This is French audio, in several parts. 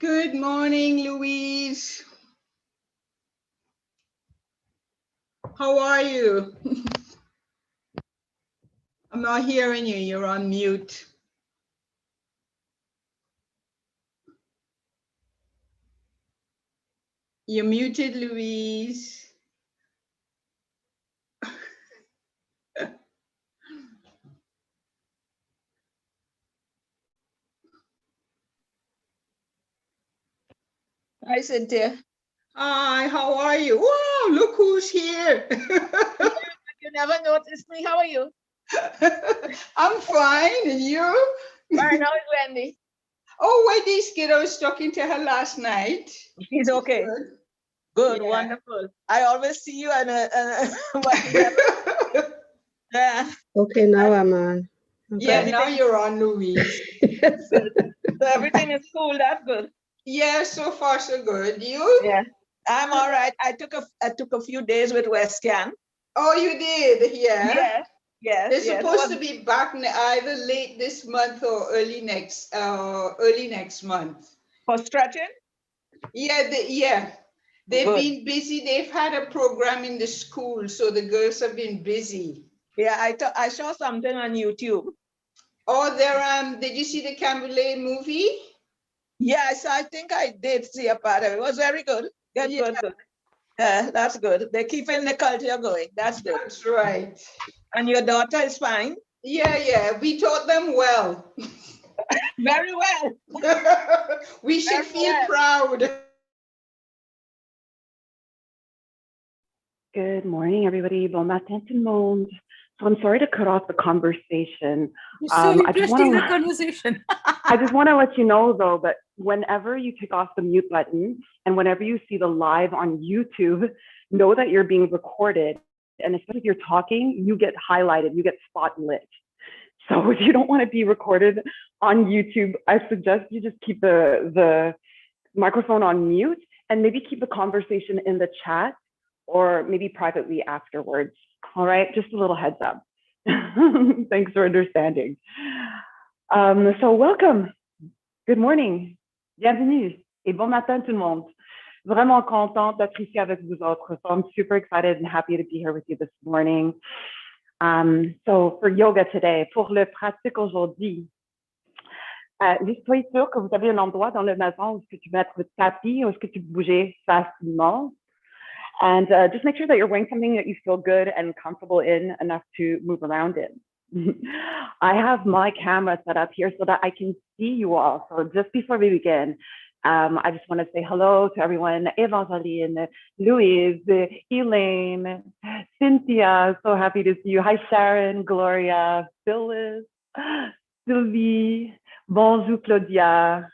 Good morning, Louise. How are you? I'm not hearing you. You're on mute. You're muted, Louise. Hi, Cynthia. Hi, how are you? Wow, look who's here. You never noticed me. How are you? I'm fine, and you? Fine, how is Wendy? Oh, Wendy's good. I was talking to her last night. She's okay. Good, Yeah. wonderful. I always see you and yeah. Okay, now I'm on. Okay. Yeah, now you're on, Louise. So everything is cool. That's good. Yeah, so far so good. You? Yeah, I'm all right. I took a few days with Westcan. Oh, you did? Yeah. Yes. Yes. They're yes. supposed to be back either late this month or early next month. For stretching? Yeah, they've Good. been busy. They've had a program in the school, so the girls have been busy. Yeah, I saw something on YouTube. Oh, did you see the Camboulay movie? Yes, I think I did see a part of it. It was very good. Good. That's good. They're keeping the culture going. That's good. That's right. And your daughter is fine? Yeah. We taught them well. Very well. We should feel proud. Good morning, everybody. Bon matin, tout le monde. So I'm sorry to cut off the conversation. So interesting, the conversation. I just want to let you know, though, that whenever you take off the mute button and whenever you see the live on YouTube, know that you're being recorded. And especially if you're talking, you get highlighted, you get spotlit. So if you don't want to be recorded on YouTube, I suggest you just keep the microphone on mute and maybe keep the conversation in the chat or maybe privately afterwards. All right, just a little heads up. Thanks for understanding. So welcome. Good morning. Bienvenue et bon matin tout le monde. Vraiment contente d'être ici avec vous autres. So I'm super excited and happy to be here with you this morning. So for yoga today, pour le pratique aujourd'hui, juste soyez sûr que vous avez un endroit dans la maison où est-ce que tu mets votre tapis, où est-ce que tu peux bouger facilement. And just make sure that you're wearing something that you feel good and comfortable in enough to move around in. I have my camera set up here so that I can see you all. So just before we begin, I just want to say hello to everyone. Evangeline, Louise, Elaine, Cynthia, so happy to see you. Hi, Sharon, Gloria, Phyllis, Sylvie, bonjour, Claudia,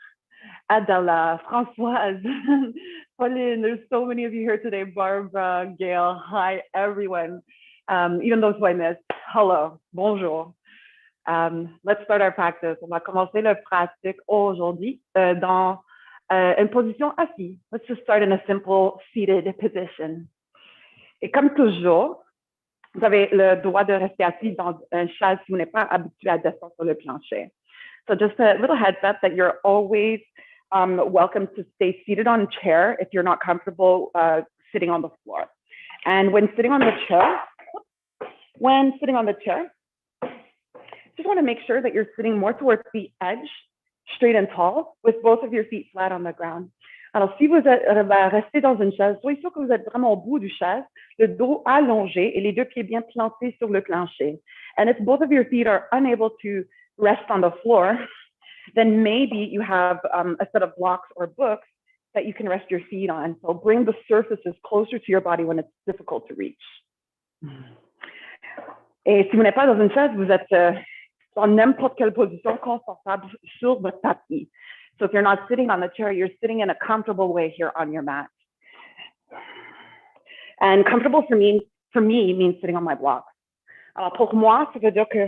Adela, Françoise, Pauline, there's so many of you here today. Barbara, Gail, hi, everyone. Even those who I missed, hello, bonjour. Let's start our practice. On va commencer le pratique aujourd'hui dans une position assise. Let's just start in a simple seated position. Et comme toujours, vous avez le droit de rester assis dans un chaise si vous n'êtes pas habitué à descendre sur le plancher. So just a little heads up that you're always welcome to stay seated on a chair if you're not comfortable sitting on the floor. And when sitting on the chair, just want to make sure that you're sitting more towards the edge, straight and tall, with both of your feet flat on the ground. Alors, si vous êtes resté dans une chaise, soyez sûr que vous êtes vraiment au bout du chaise, le dos allongé et les deux pieds bien plantés sur le plancher. And if both of your feet are unable to rest on the floor, then maybe you have a set of blocks or books that you can rest your feet on. So bring the surfaces closer to your body when it's difficult to reach. Et si vous n'êtes pas dans une chaise, vous êtes dans n'importe quelle position confortable sur votre tapis. So if you're not sitting on the chair, you're sitting in a comfortable way here on your mat. And comfortable for me means sitting on my blocks. Alors pour moi, ça veut dire que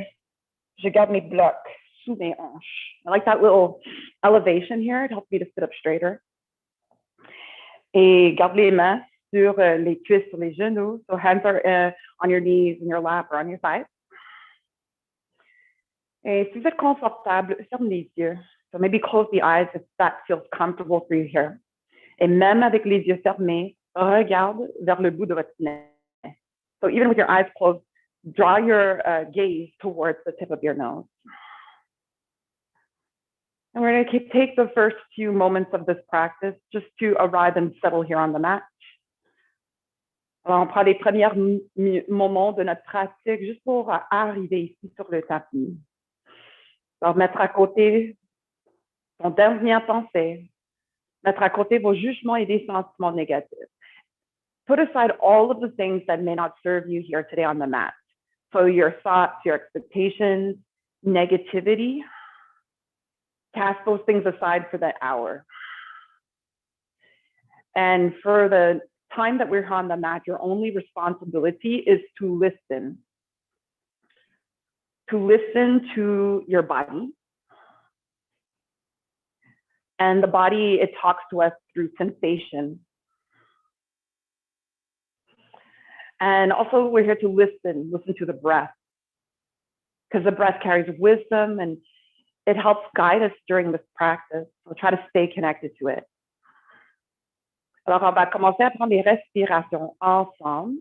je garde mes blocs sous mes hanches. I like that little elevation here. It helps me to sit up straighter. Et garde les mains sur les cuisses, sur les genoux. So hands are on your knees, in your lap, or on your side. Et si vous êtes confortable, fermez les yeux. So maybe close the eyes if that feels comfortable for you here. Et même avec les yeux fermés, regarde vers le bout de votre nez. So even with your eyes closed, draw your gaze towards the tip of your nose. And we're going to take the first few moments of this practice just to arrive and settle here on the mat. Alors, on prend les premiers moments de notre pratique juste pour arriver ici sur le tapis. Alors, mettre à côté ton dernier pensée, mettre à côté vos jugements et des sentiments négatifs. Put aside all of the things that may not serve you here today on the mat. So your thoughts, your expectations, negativity, cast those things aside for that hour. And for the time that we're on the mat, your only responsibility is to listen to your body. And the body, it talks to us through sensation. And also we're here to listen to the breath, because the breath carries wisdom and it helps guide us during this practice. We'll try to stay connected to it. Alors, on va commencer à prendre les respirations ensemble.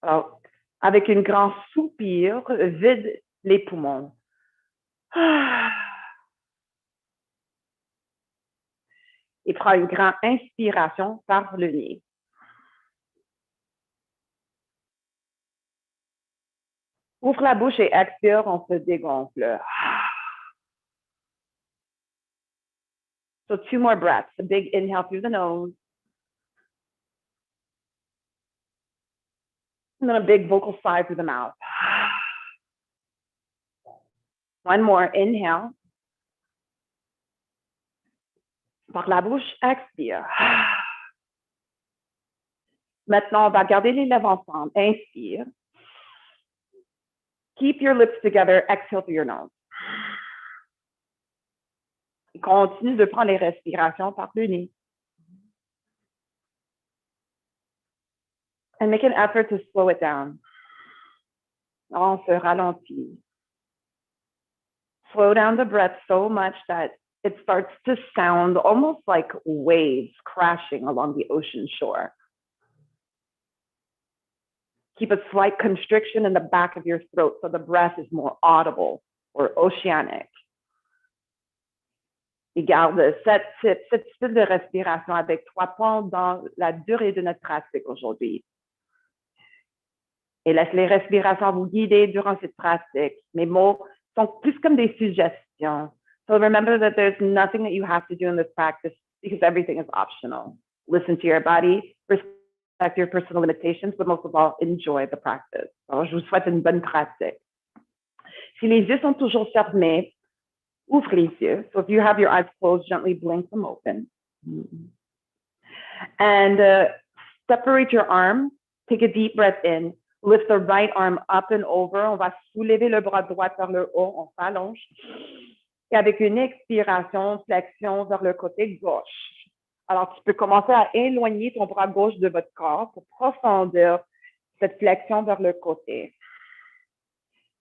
Alors, avec un grand soupir, vide les poumons. Et prends une grande inspiration par le nez. Ouvre la bouche et expire, on se dégonfle. So 2 more breaths. A big inhale through the nose. And then a big vocal sigh through the mouth. 1 more, inhale. Par la bouche, expire. Maintenant, on va garder les lèvres ensemble. Inspire. Keep your lips together. Exhale through your nose. Et continue de prendre les respirations par le nez. And make an effort to slow it down. On se ralentit. Slow down the breath so much that it starts to sound almost like waves crashing along the ocean shore. Keep a slight constriction in the back of your throat so the breath is more audible or oceanic. Et garde cette style de respiration avec toi pendant la durée de notre pratique aujourd'hui. Et laisse les respirations vous guider durant cette pratique. Mes mots sont plus comme des suggestions. So remember that there's nothing that you have to do in this practice because everything is optional. Listen to your body, respect your personal limitations, but most of all, enjoy the practice. Alors, je vous souhaite une bonne pratique. Si les yeux sont toujours fermés, ouvre les yeux. So if you have your eyes closed, gently blink them open. And separate your arm. Take a deep breath in. Lift the right arm up and over. On va soulever le bras droit vers le haut. On s'allonge. Et avec une expiration, flexion vers le côté gauche. Alors, tu peux commencer à éloigner ton bras gauche de votre corps pour profondir cette flexion vers le côté.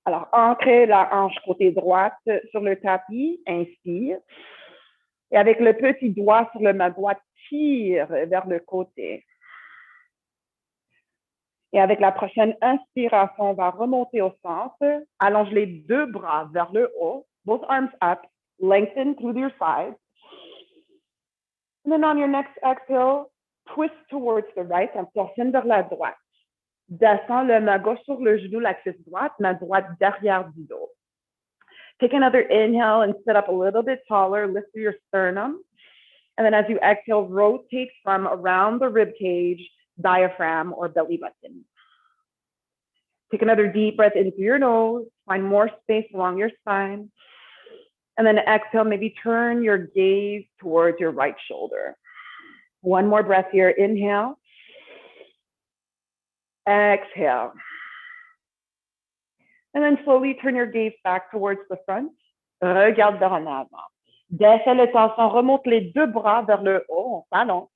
Alors, ancrez la hanche côté droite sur le tapis, inspire. Et avec le petit doigt sur le main droite, tire vers le côté. Et avec la prochaine inspiration, on va remonter au centre. Allonge les 2 bras vers le haut, both arms up, lengthen through your sides. And then on your next exhale, twist towards the right, on torsionne vers la droite. Descends le main gauche sur le genou, la cuisse droite, main droite derrière du dos. Take another inhale and sit up a little bit taller, lift through your sternum. And then as you exhale, rotate from around the rib cage, diaphragm, or belly button. Take another deep breath in through your nose, find more space along your spine. And then exhale, maybe turn your gaze towards your right shoulder. 1 more breath here, inhale. Exhale. And then slowly turn your gaze back towards the front. Regarde vers en avant. Descends le tension, remonte les 2 bras vers le haut, on s'allonge.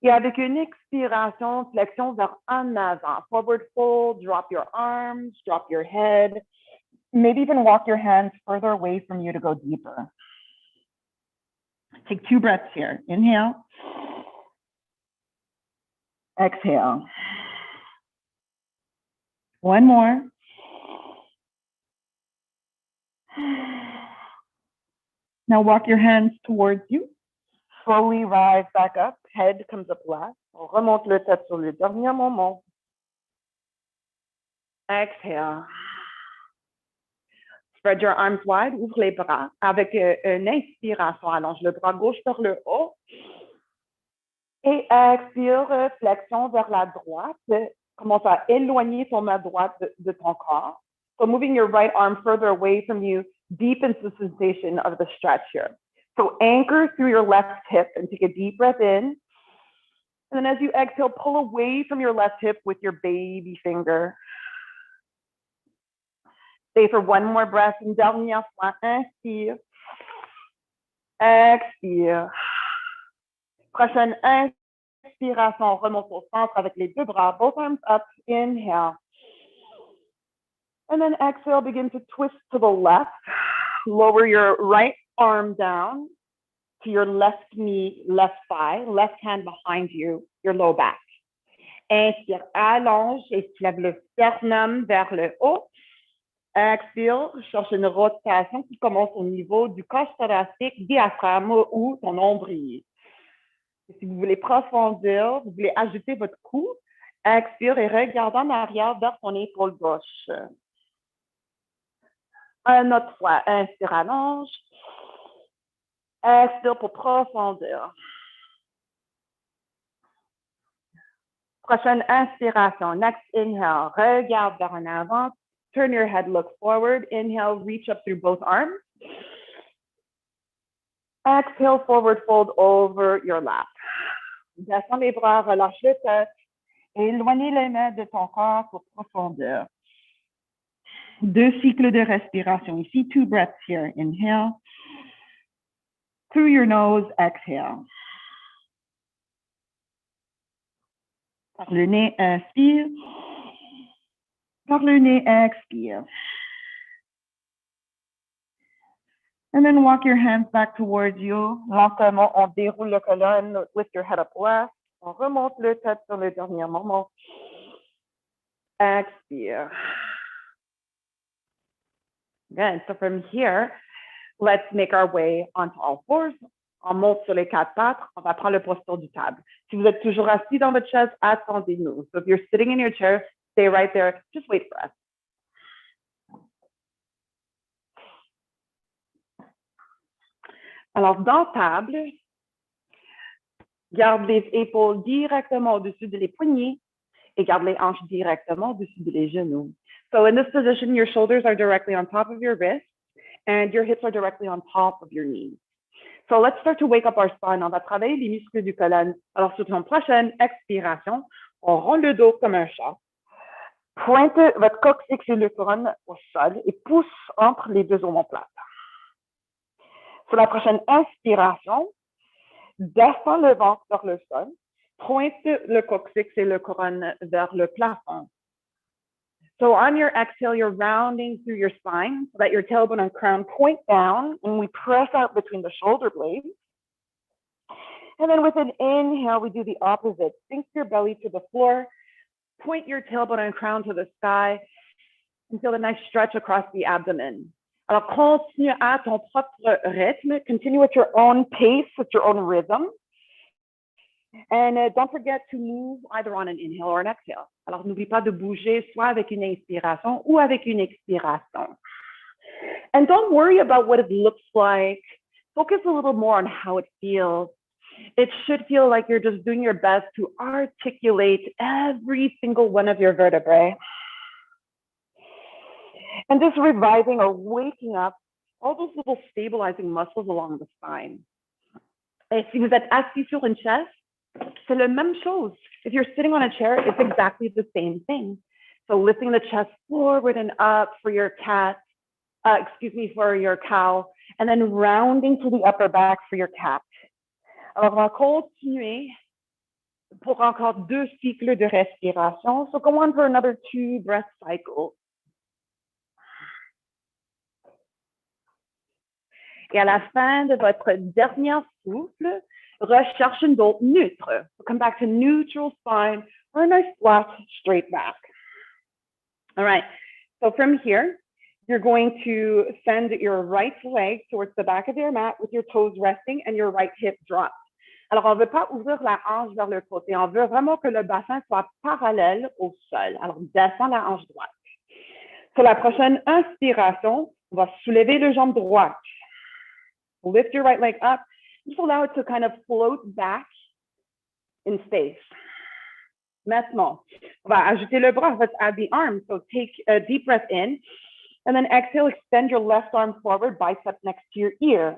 Et avec une expiration, flexion vers en avant. Forward fold, drop your arms, drop your head. maybe even walk your hands further away from you to go deeper. Take 2 breaths here. Inhale. Exhale. One more. Now walk your hands towards you. Slowly rise back up. Head comes up last. On remonte le tête sur le dernier moment. Exhale. Spread your arms wide. Ouvre les bras. Avec une inspiration, allonge le bras gauche vers le haut. Et expire, flexion vers la droite. Commence à éloigner ton main droite de ton corps. So moving your right arm further away from you deepens the sensation of the stretch here. So anchor through your left hip and take a deep breath in. And then as you exhale, pull away from your left hip with your baby finger. Stay for one more breath. Une dernière fois. Inspire. Expire. Prochaine inspiration, remonte au centre avec les 2 bras, both arms up. Inhale. And then exhale, begin to twist to the left. Lower your right arm down to your left knee, left thigh, left hand behind you, your low back. Inspire, allonge et soulève le sternum vers le haut. Expire, cherche une rotation qui commence au niveau du corps thoracique, diaphragme ou ton nombril. Si vous voulez profondir, vous voulez ajouter votre cou, expire et regarde en arrière vers ton épaule gauche. Une autre fois, inspire, allonge. Expire pour profondir. Prochaine inspiration. Next inhale. Regarde vers en avant. Turn your head, look forward. Inhale, reach up through both arms. Exhale, forward fold over your lap. Descends les bras, relâche le tête. Éloignez les mains de ton corps pour profondir. 2 cycles de respiration ici. 2 breaths here. Inhale. Through your nose, exhale. Par le nez, inspire. Par le nez, expire. And then walk your hands back towards you. Lentement, on déroule la colonne. Lift your head up west. On remonte le tête sur le dernier moment. Expire. Good. So from here, let's make our way onto all fours. On monte sur les 4 pattes. On va prendre le posture du table. Si vous êtes toujours assis dans votre chaise, attendez-nous. So if you're sitting in your chair, stay right there. Just wait for us. Alors, dans table, garde les épaules directement au-dessus des poignets et garde les hanches directement au-dessus des genoux. So in this position, your shoulders are directly on top of your wrists and your hips are directly on top of your knees. So let's start to wake up our spine. On va travailler les muscles du colonne. Alors, sur ton prochaine expiration, on rend le dos comme un chat. Pointe votre coccyx et le couronne au sol et pousse entre les 2 omoplates. Sur la prochaine inspiration, descends le ventre vers le sol, pointe le coccyx et le couronne vers le plafond. So on your exhale, you're rounding through your spine so that your tailbone and crown point down, and we press out between the shoulder blades. And then with an inhale, we do the opposite. Sink your belly to the floor, point your tailbone and crown to the sky, and feel a nice stretch across the abdomen. Alors, continue à ton propre rythme. Continue at your own pace, at your own rhythm. And don't forget to move either on an inhale or an exhale. Alors, n'oublie pas de bouger soit avec une inspiration ou avec une expiration. And don't worry about what it looks like. Focus a little more on how it feels. It should feel like you're just doing your best to articulate every single one of your vertebrae. And just reviving or waking up all those little stabilizing muscles along the spine. Et si vous êtes assis sur une chaise, c'est la même chose. If you're sitting on a chair, it's exactly the same thing. So lifting the chest forward and up for your cat, for your cow, and then rounding to the upper back for your cat. Alors, on va continuer pour encore 2 cycles de respiration. So go on for another 2 breath cycles. Et à la fin de votre dernier souffle, recherche une dos neutre. So come back to neutral spine or a nice flat, straight back. All right, so from here, you're going to send your right leg towards the back of your mat with your toes resting and your right hip dropped. Alors, on ne veut pas ouvrir la hanche vers le côté. On veut vraiment que le bassin soit parallèle au sol. Alors, descends la hanche droite. Sur la prochaine inspiration, on va soulever le jambe droite. Lift your right leg up. Just allow it to kind of float back in space. Maintenant, on va ajouter le bras. Let's add the arm. So take a deep breath in. And then exhale, extend your left arm forward, bicep next to your ear.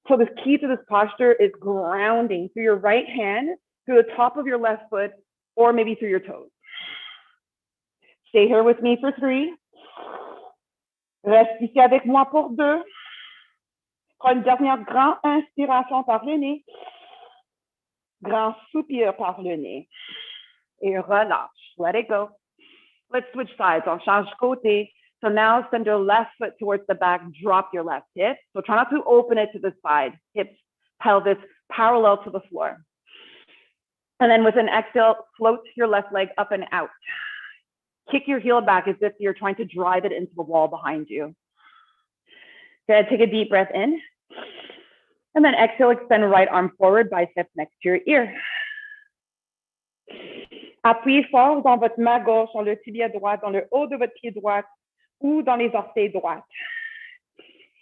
So the key to this posture is grounding through your right hand, through the top of your left foot, or maybe through your toes. Stay here with me for 3. Reste ici avec moi pour 2. Prends une dernière grande inspiration par le nez. Grand soupir par le nez. Et relâche. Let it go. Let's switch sides. On change côté. So now send your left foot towards the back. Drop your left hip. So try not to open it to the side. Hips, pelvis, parallel to the floor. And then with an exhale, float your left leg up and out. Kick your heel back as if you're trying to drive it into the wall behind you. Good, take a deep breath in. And then exhale, extend right arm forward, biceps next to your ear. Appuyez fort dans votre main gauche, dans le tibia droit, dans le haut de votre pied droit ou dans les orteils droits.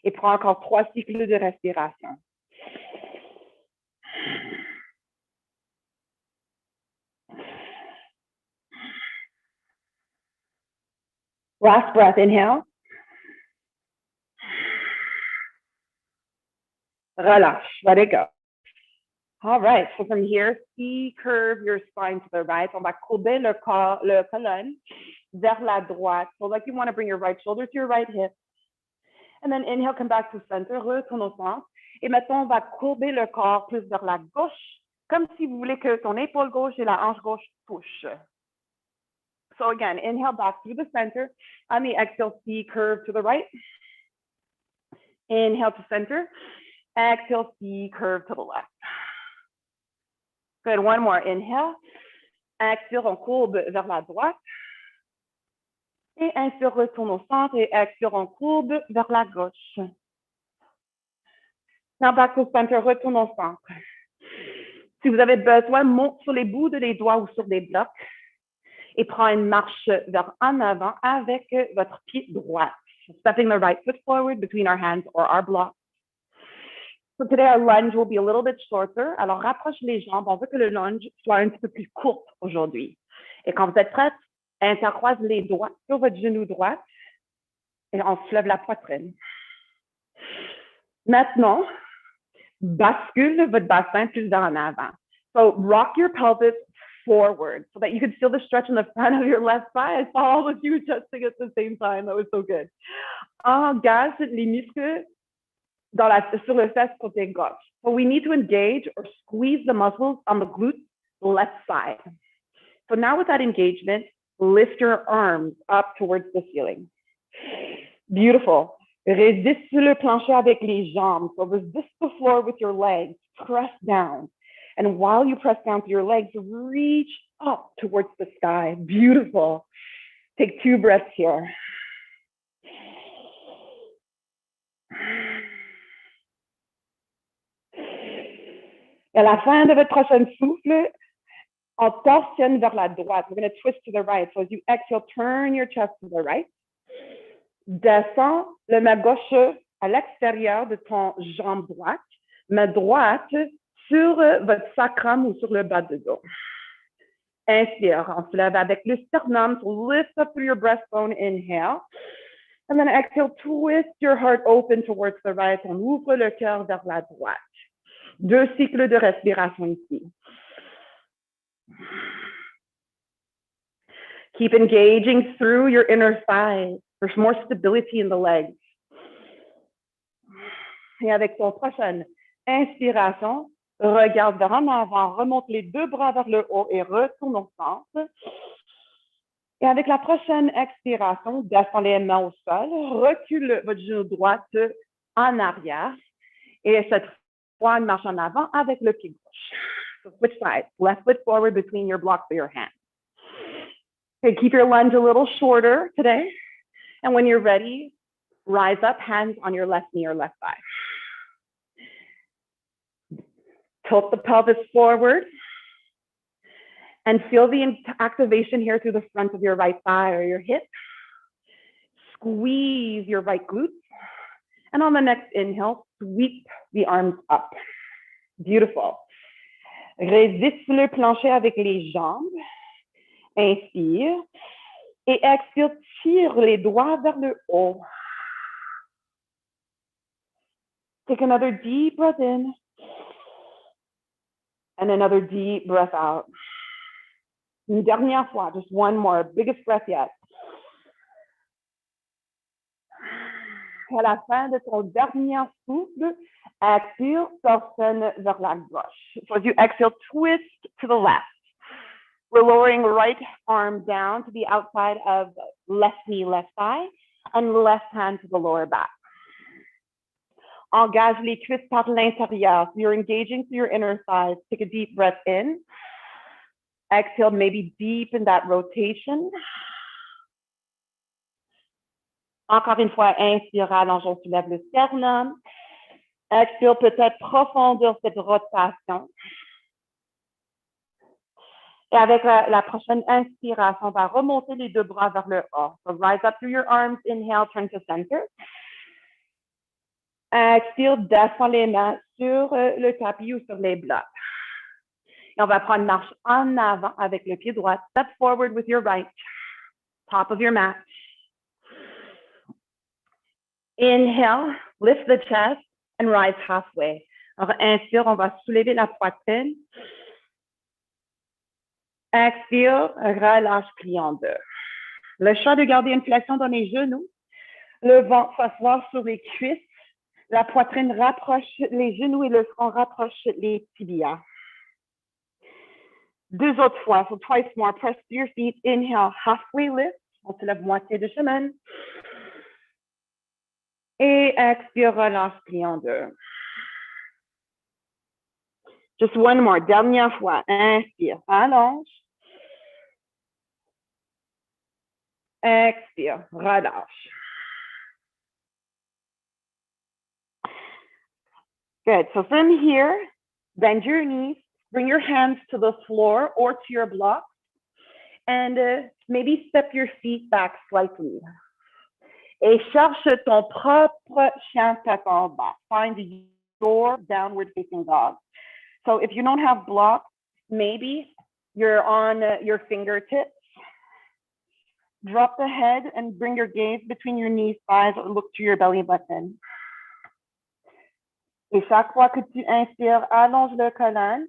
Et prends encore 3 cycles de respiration. Last breath, inhale. Relâche, let it go. All right, so from here, curve your spine to the right. On va courber le colonne vers la droite. So like you want to bring your right shoulder to your right hip. And then inhale, come back to center, retourne au centre. Et maintenant, on va courber le corps plus vers la gauche, comme si vous voulez que ton épaule gauche et la hanche gauche touchent. So again, inhale back through the center. On the exhale, C curve to the right. Inhale to center. Exhale, C curve to the left. Good, one more. Inhale. Expire, on courbe vers la droite. Et inspire, retourne au centre. Et expire, on courbe vers la gauche. Now back to center, retourne au centre. Si vous avez besoin, monte sur les bouts de les doigts ou sur des blocs. Et prends une marche vers en avant avec votre pied droit. Stepping the right foot forward between our hands or our blocks. So today our lunge will be a little bit shorter. Alors rapproche les jambes. On veut que le lunge soit un petit peu plus court aujourd'hui. Et quand vous êtes prête, intercroise les doigts sur votre genou droit et on soulève la poitrine. Maintenant, bascule votre bassin plus vers en avant. So rock your pelvis forward so that you can feel the stretch in the front of your left thigh. I saw all of you adjusting at the same time. That was so good. Engage les muscles sur le fesse côté gauche. So we need to engage or squeeze the muscles on the glute left side. So now with that engagement, lift your arms up towards the ceiling. Beautiful. Résiste sur le plancher avec les jambes. So resist the floor with your legs. Press down. And while you press down to your legs, reach up towards the sky. Beautiful. Take 2 breaths here. Et à la fin de votre prochain souffle, on torsionne vers la droite. We're going to twist to the right. So as you exhale, turn your chest to the right. Descends le main gauche à l'extérieur de ton jambe droite. Main droite sur votre sacrum ou sur le bas de dos. Inspire, on se lève avec le sternum, so lift up through your breastbone, inhale. And then exhale, twist your heart open towards the right, on ouvre le cœur vers la droite. 2 cycles de respiration ici. Keep engaging through your inner thighs. There's more stability in the legs. Et avec ton prochaine inspiration, regarde vers en avant, remonte les 2 bras vers le haut et retourne au centre. Et avec la prochaine expiration, descends les mains au sol, recule votre genou droit en arrière. Et cette fois, une marche en avant avec le pied gauche. So switch sides. Left foot forward between your blocks of your hands. Okay, keep your lunge a little shorter today. And when you're ready, rise up, hands on your left knee or left thigh. Tilt the pelvis forward. And feel the activation here through the front of your right thigh or your hip. Squeeze your right glutes. And on the next inhale, sweep the arms up. Beautiful. Résiste sur le plancher avec les jambes. Inspire. Et expire, tire les doigts vers le haut. Take another deep breath in. And another deep breath out. Une dernière fois, just one more, biggest breath yet. À la fin de ton dernier souffle, expire, torsionne vers la gauche. So as you exhale, twist to the left. We're lowering right arm down to the outside of left knee, left thigh, and left hand to the lower back. Engage les cuisses par l'intérieur. So you're engaging through your inner thighs. Take a deep breath in. Exhale, maybe deepen that rotation. Encore une fois, inspire, allonge, on soulève le sternum. Expire, peut-être profondir cette rotation. Et avec la prochaine inspiration, on va remonter les deux bras vers le haut. So rise up through your arms. Inhale, turn to center. Expire, descends les mains sur le tapis ou sur les blocs. Et on va prendre une marche en avant avec le pied droit. Step forward with your right. Top of your mat. Inhale, lift the chest and rise halfway. Alors, inspire, on va soulever la poitrine. Expire, relâche, plie en deux. Le choix de garder une flexion dans les genoux. Le ventre s'asseoir sur les cuisses. La poitrine rapproche les genoux et le front rapproche les tibias. Deux autres fois, so twice more. Press to your feet. Inhale, halfway lift. On se lève moitié de chemin. Et expire, relâche, plie en deux. Just one more. Dernière fois. Inspire, allonge. Expire, relâche. Good. So from here, bend your knees, bring your hands to the floor or to your blocks, and maybe step your feet back slightly. Et cherche ton propre chien tête en bas. Find your downward facing dog. So if you don't have blocks, maybe you're on your fingertips. Drop the head and bring your gaze between your knees, thighs, or look to your belly button. Et chaque fois que tu inspires, allonge le colonne.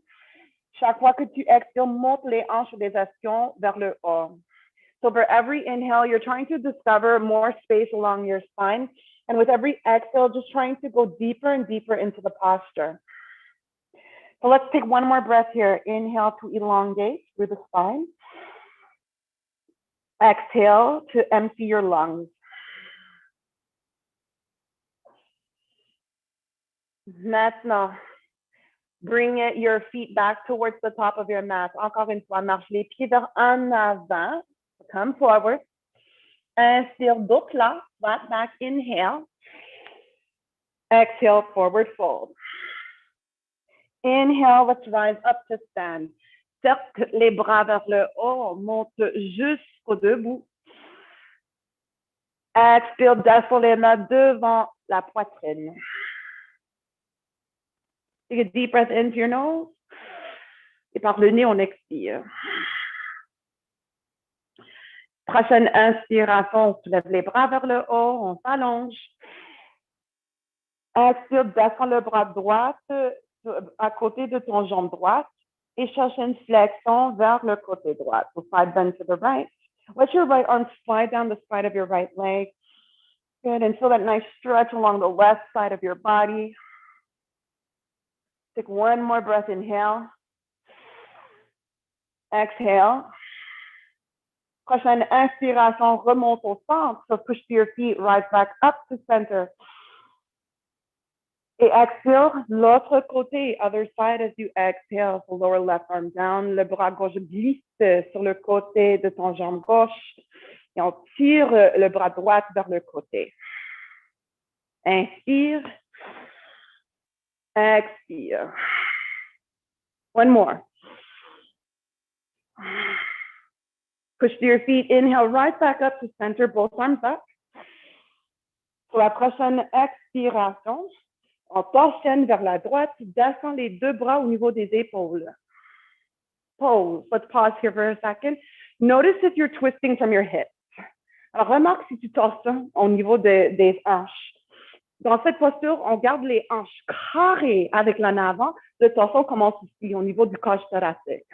Chaque fois que tu expires, monte les hanches des ischions vers le haut. So for every inhale, you're trying to discover more space along your spine. And with every exhale, just trying to go deeper and deeper into the posture. So let's take one more breath here. Inhale to elongate through the spine. Exhale to empty your lungs. Maintenant, bring your feet back towards the top of your mat. Encore une fois, marche les pieds vers en avant. Come forward. Inspire, dos plat, flat back, inhale. Exhale, forward fold. Inhale, let's rise up to stand. Cercle les bras vers le haut, monte jusqu'au debout. Expire, descends les mains devant la poitrine. Take a deep breath into your nose. Et par le nez, on expire. Prochaine inspiration, on soulève les bras vers le haut, on s'allonge. Expire, descends le bras droit à côté de ton jambe droite et cherche une flexion vers le côté droit. So side bend to the right. Let your right arm slide down the side of your right leg. Good, and feel that nice stretch along the left side of your body. Take one more breath, inhale. Exhale. Prochaine inspiration, remonte au centre. So push to your feet, rise back up to center. Et expire, l'autre côté, other side as you exhale, so lower left arm down. Le bras gauche glisse sur le côté de ton jambe gauche. Et on tire le bras droit vers le côté. Inspire. Expire. One more. Push to your feet. Inhale, right back up to center, both arms up. Pour la prochaine expiration, on torsionne vers la droite, descend les deux bras au niveau des épaules. Pause. Let's pause here for a second. Notice if you're twisting from your hips. Alors, remarque si tu torsions au niveau des hanches. Dans cette posture, on garde les hanches carrées avec l'en avant. Le torsion commence ici, au niveau du coche thoracique.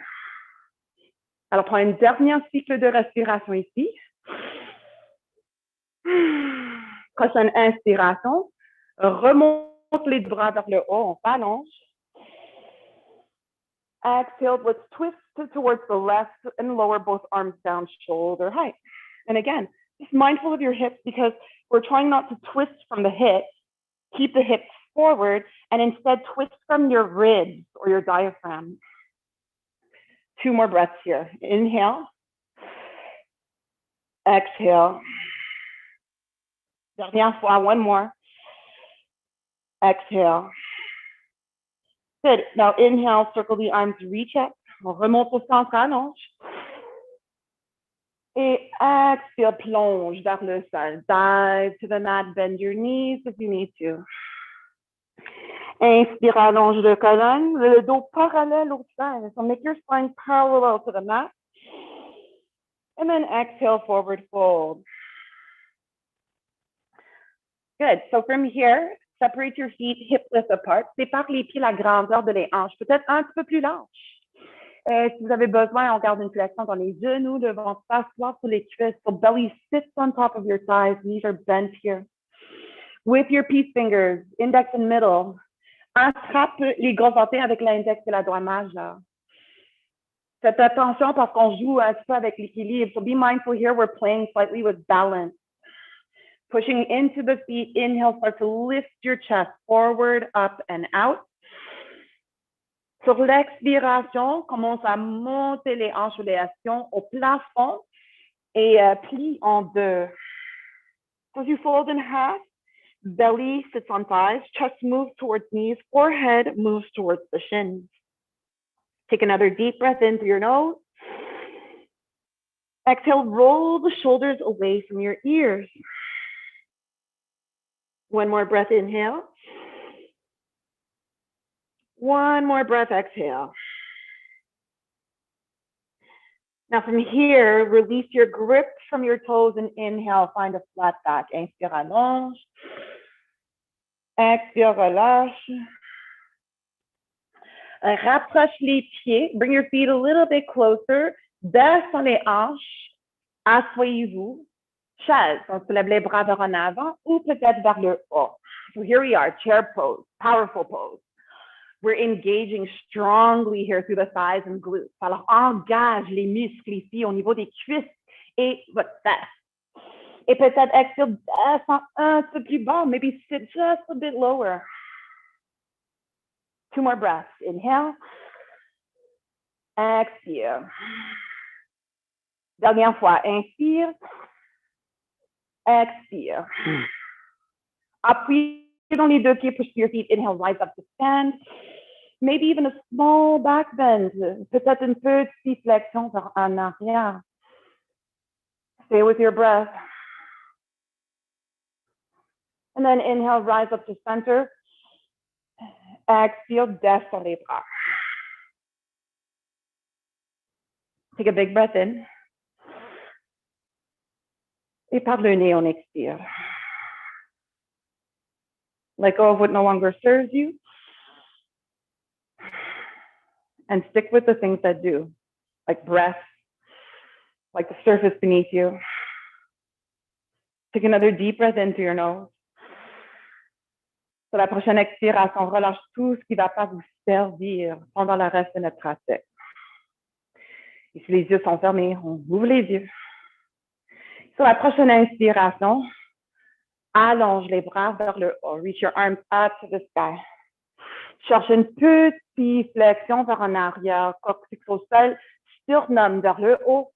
Alors, prends une dernière cycle de respiration ici. Prochaine inspiration. Remonte les bras vers le haut, on s'allonge. Exhale, let's twist towards the left and lower both arms down, shoulder height. And again, just mindful of your hips because we're trying not to twist from the hips. Keep the hips forward and instead twist from your ribs or your diaphragm. 2 more breaths here. Inhale. Exhale. Dernière fois, one more. Exhale. Good. Now inhale, circle the arms, reach up. On remonte au centre, allonge. Et exhale, plonge vers le sol. Dive to the mat, bend your knees if you need to. Inspire, allonge le colonne, le dos parallèle au sol. So make your spine parallel to the mat. And then exhale, forward fold. Good. So from here, separate your feet hip width apart. Sépare les pieds la grandeur de les hanches, peut-être un petit peu plus large. Si vous avez besoin, on garde une flexion dans les genoux, le ventre s'asseoir sur les cuisses. So belly sits on top of your thighs, knees are bent here. With your peace fingers, index and middle, attrape les gros orteils avec l'index et la doigt majeur. Faites attention parce qu'on joue un petit peu avec l'équilibre. So be mindful here, we're playing slightly with balance. Pushing into the feet, inhale, start to lift your chest forward, up and out. Sur l'expiration, commence à monter les hanches ou les actions au plafond et plie en deux. So as you fold in half, belly sits on thighs, chest moves towards knees, forehead moves towards the shins. Take another deep breath in through your nose. Exhale, roll the shoulders away from your ears. One more breath, inhale. One more breath, exhale. Now from here, release your grip from your toes and inhale, find a flat back. Inspire, allonge. Expire, relâche. Rapproche les pieds. Bring your feet a little bit closer. Descends les hanches. Asseyez-vous. Chaise. On se lève les bras vers en avant ou peut-être vers le haut. So here we are, chair pose, powerful pose. We're engaging strongly here through the thighs and glutes. Alors, engage les muscles ici au niveau des cuisses et votre fesse. Et peut-être exhale, descend un peu plus bas, maybe sit just a bit lower. 2 more breaths. Inhale. Expire. Dernière fois. Inspire. Expire. Appuyez dans les deux pieds, push your feet. Inhale, rise up to stand. Maybe even a small back bend. Peut-être une petite flexion vers en arrière. Stay with your breath. And then inhale, rise up to center. Exhale, descend les bras. Take a big breath in. Et par le nez, on expire. Let go of what no longer serves you. And stick with the things that do, like breath, like the surface beneath you. Take another deep breath in through your nose. Sur la prochaine expiration, relâche tout ce qui ne va pas vous servir pendant le reste de notre pratique. Et si les yeux sont fermés, on ouvre les yeux. Sur la prochaine inspiration, Allonge les bras vers le haut. Reach your arms up to the sky. Cherche une petite flexion vers en arrière. Coccyx au sol. Sternum vers le haut.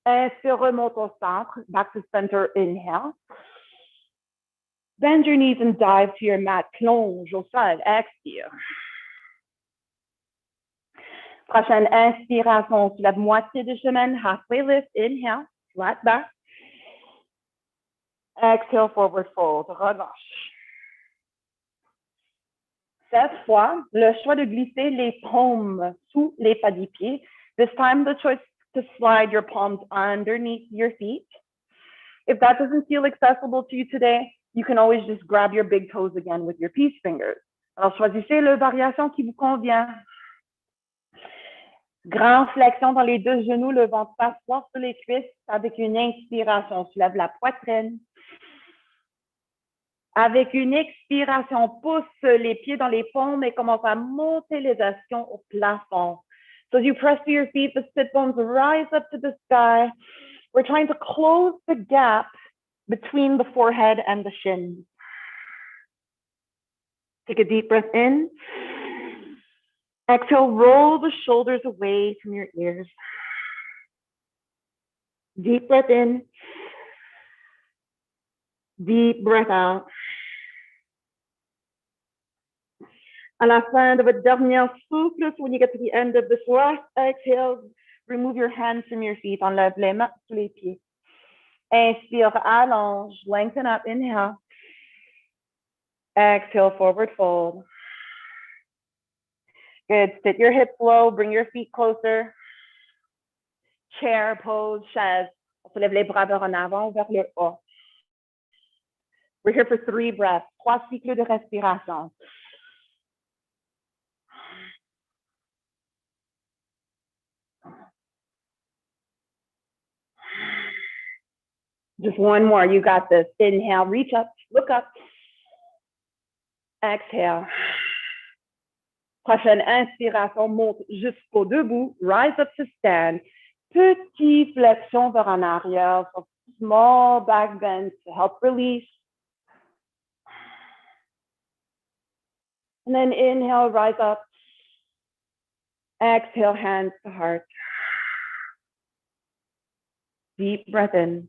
Inspire, remonte au centre. Back to center, inhale. Bend your knees and dive to your mat. Plonge au sol. Expire. Prochaine inspiration, soulève moitié du chemin. Halfway lift. Inhale. Flat back. Exhale, forward fold. Relâche. Cette fois, le choix de glisser les paumes sous les pas des pieds. This time, the choice to slide your palms underneath your feet. If that doesn't feel accessible to you today, you can always just grab your big toes again with your peace fingers. Alors, choisissez la variation qui vous convient. Grande flexion dans les deux genoux, le ventre passe fort sur les cuisses avec une inspiration. Soulève la poitrine. Avec une expiration, pousse les pieds dans les paumes et commence à monter les ischions au plafond. So as you press to your feet, the sit bones rise up to the sky. We're trying to close the gap between the forehead and the shins. Take a deep breath in. Exhale, roll the shoulders away from your ears. Deep breath in. Deep breath out. À la fin de votre dernier souffle, so when you get to the end of this last exhale, remove your hands from your feet. Enlève les mains sous les pieds. Inspire, allonge, lengthen up, inhale. Exhale, forward fold. Good. Sit your hips low, bring your feet closer. Chair pose, chaise. On soulève les bras vers en avant, vers le haut. We're here for 3 breaths, 3 cycles de respiration. Just one more, you got this. Inhale, reach up, look up. Exhale. Prochaine inspiration, monte jusqu'au debout, rise up to stand. Petite flexion vers en arrière, so small back bend to help release. And then inhale, rise up. Exhale, hands to heart. Deep breath in.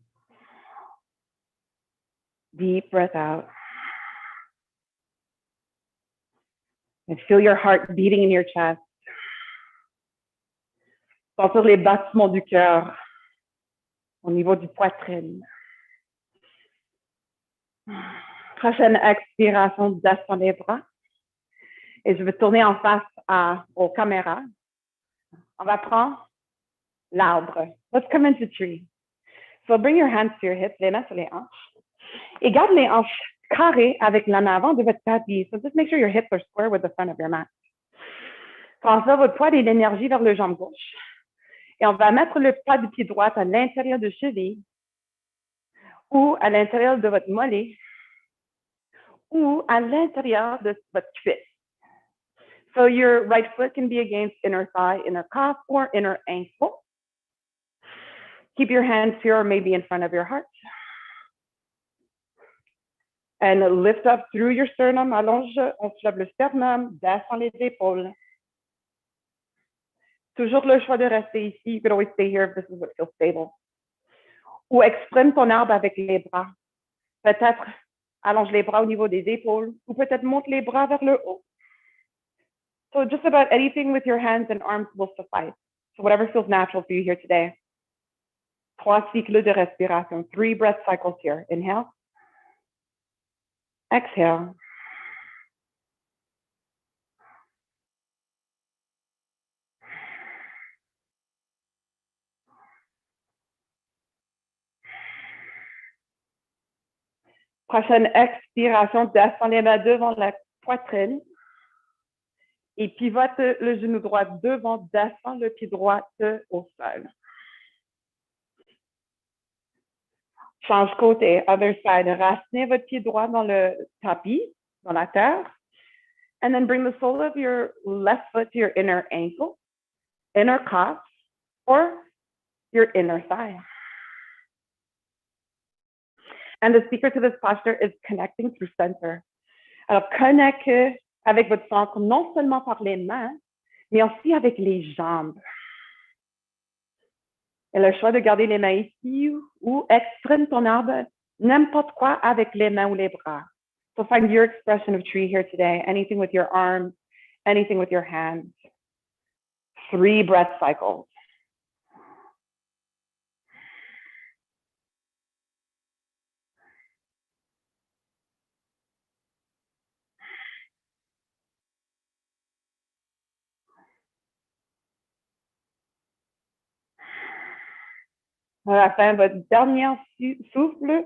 Deep breath out. And feel your heart beating in your chest. Sentir les battements du cœur au niveau du poitrine. Prochaine expiration, descends les bras. Et je vais tourner en face aux caméras. On va prendre l'arbre. Let's come into tree. So bring your hands to your hips, les mains sur les hanches. Et garde les hanches carrées avec l'en avant de votre tapis. So just make sure your hips are square with the front of your mat. Transfère votre poids et l'énergie vers le jambe gauche. Et on va mettre le poids du pied droit à l'intérieur de cheville ou à l'intérieur de votre mollet ou à l'intérieur de votre cuisse. So your right foot can be against inner thigh, inner calf, or inner ankle. Keep your hands here or maybe in front of your heart. And lift up through your sternum. Allonge, on soulève le sternum, descend les épaules. Toujours le choix de rester ici. You could always stay here if this is what feels stable. Ou exprime ton arbre avec les bras. Peut-être allonge les bras au niveau des épaules ou peut-être monte les bras vers le haut. So just about anything with your hands and arms will suffice. So whatever feels natural for you here today. 3 cycles de respiration. 3 breath cycles here. Inhale. Exhale. Prochaine expiration, descend les mains devant la poitrine et pivote le genou droit devant, descend le pied droit au sol. Change côté, other side. Racinez votre pied droit dans le tapis, dans la terre. And then bring the sole of your left foot to your inner ankle, inner calf, or your inner thigh. And the secret to this posture is connecting through center. Alors, connectez avec votre centre, non seulement par les mains, mais aussi avec les jambes. Et le choix de garder les mains ici ou exprime ton arbre n'importe quoi avec les mains ou les bras. So find your expression of tree here today, anything with your arms, anything with your hands. 3 breath cycles. À la fin, votre dernier souffle,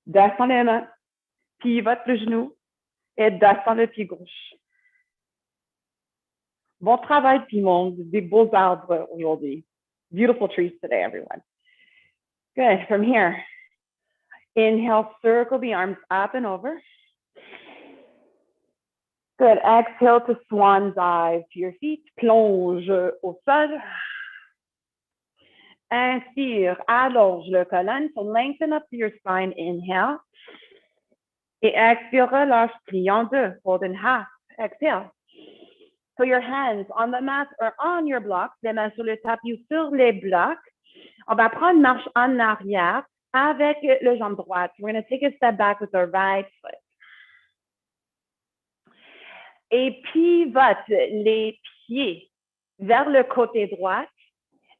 descend les mains, pivote le genou et descend le pied gauche. Bon travail, tout le monde. Des beaux arbres aujourd'hui. Beautiful trees today, everyone. Good. From here, inhale, circle the arms up and over. Good. Exhale to swan dive to your feet. Plonge au sol. Inspire, allonge le colonne. So lengthen up to your spine. Inhale. Et expire, relâche, plie en deux. Fold in half. Exhale. So your hands on the mat or on your blocks, les mains sur le tapis ou sur les blocs. On va prendre marche en arrière avec le jambe droite. We're going to take a step back with the right foot. Et pivote les pieds vers le côté droit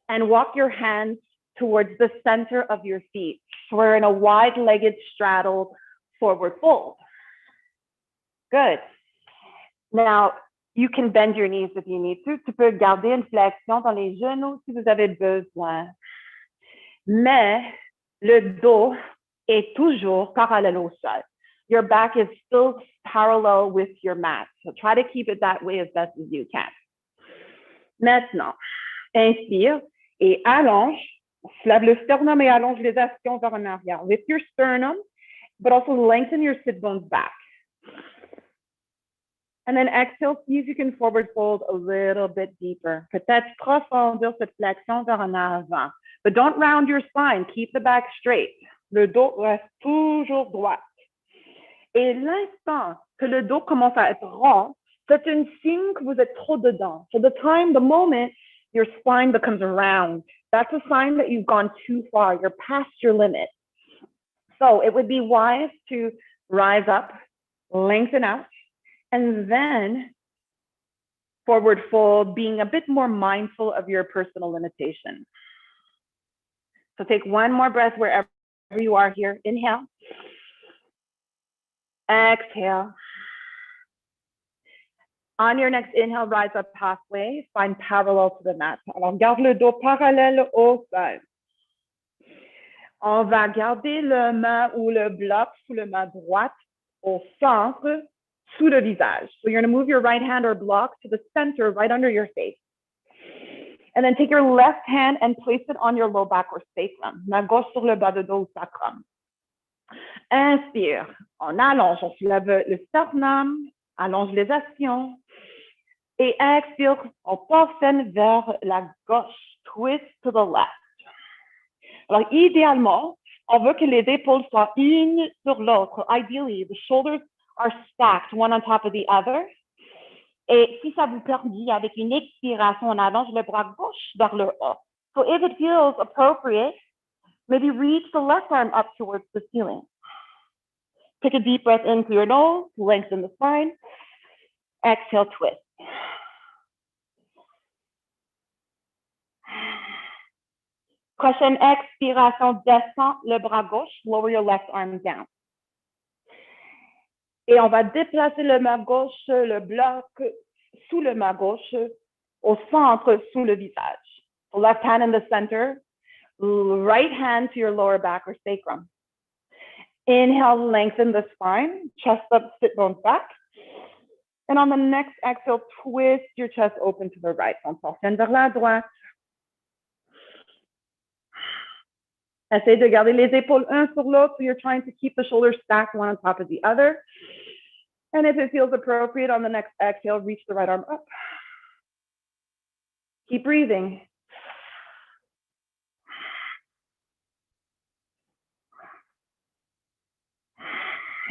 and walk your hands towards the center of your feet. So we're in a wide-legged straddled forward fold. Good. Now, you can bend your knees if you need to. Tu peux garder une flexion dans les genoux si vous avez besoin. Mais le dos est toujours parallèle au sol. Your back is still parallel with your mat. So try to keep it that way as best as you can. Maintenant, inspire et allonge. Lève le sternum et allonge les ischions vers en arrière. Lift your sternum, but also lengthen your sit bones back. And then exhale, see if you can forward fold a little bit deeper. Peut-être profondir cette flexion vers en avant. But don't round your spine. Keep the back straight. Le dos reste toujours droit. Et l'instant que le dos commence à être rond, c'est un signe que vous êtes trop dedans. So the moment your spine becomes round, that's a sign that you've gone too far. You're past your limit. So it would be wise to rise up, lengthen out, and then forward fold, being a bit more mindful of your personal limitations. So take one more breath wherever you are here. Inhale. Exhale. On your next inhale, rise up halfway, find parallel to the mat. Alors, garde le dos parallèle au sol. On va garder le main ou le bloc sous le main droite au centre, sous le visage. So you're going to move your right hand or block to the center right under your face. And then take your left hand and place it on your low back or sacrum. Main gauche sur le bas de dos ou sacrum. Inspire, on allonge, on soulève le sternum, allonge les ischions. Et expire, on portionne vers la gauche, twist to the left. Alors, idéalement, on veut que les épaules soient une sur l'autre. Ideally, the shoulders are stacked one on top of the other. Et si ça vous permet, avec une expiration, on allonge le bras gauche vers le haut. So if it feels appropriate, maybe reach the left arm up towards the ceiling. Take a deep breath in through your nose, lengthen the spine. Exhale, twist. Prochaine expiration, descend le bras gauche, lower your left arm down. Et on va déplacer le main gauche, le bloc sous le main gauche, au centre, sous le visage. So left hand in the center, right hand to your lower back or sacrum. Inhale, lengthen the spine, chest up, sit bones back. And on the next exhale, twist your chest open to the right. On portionne vers la droite. Essayez de garder les épaules un sur l'autre, so you're trying to keep the shoulders stacked one on top of the other. And if it feels appropriate on the next exhale, reach the right arm up. Keep breathing.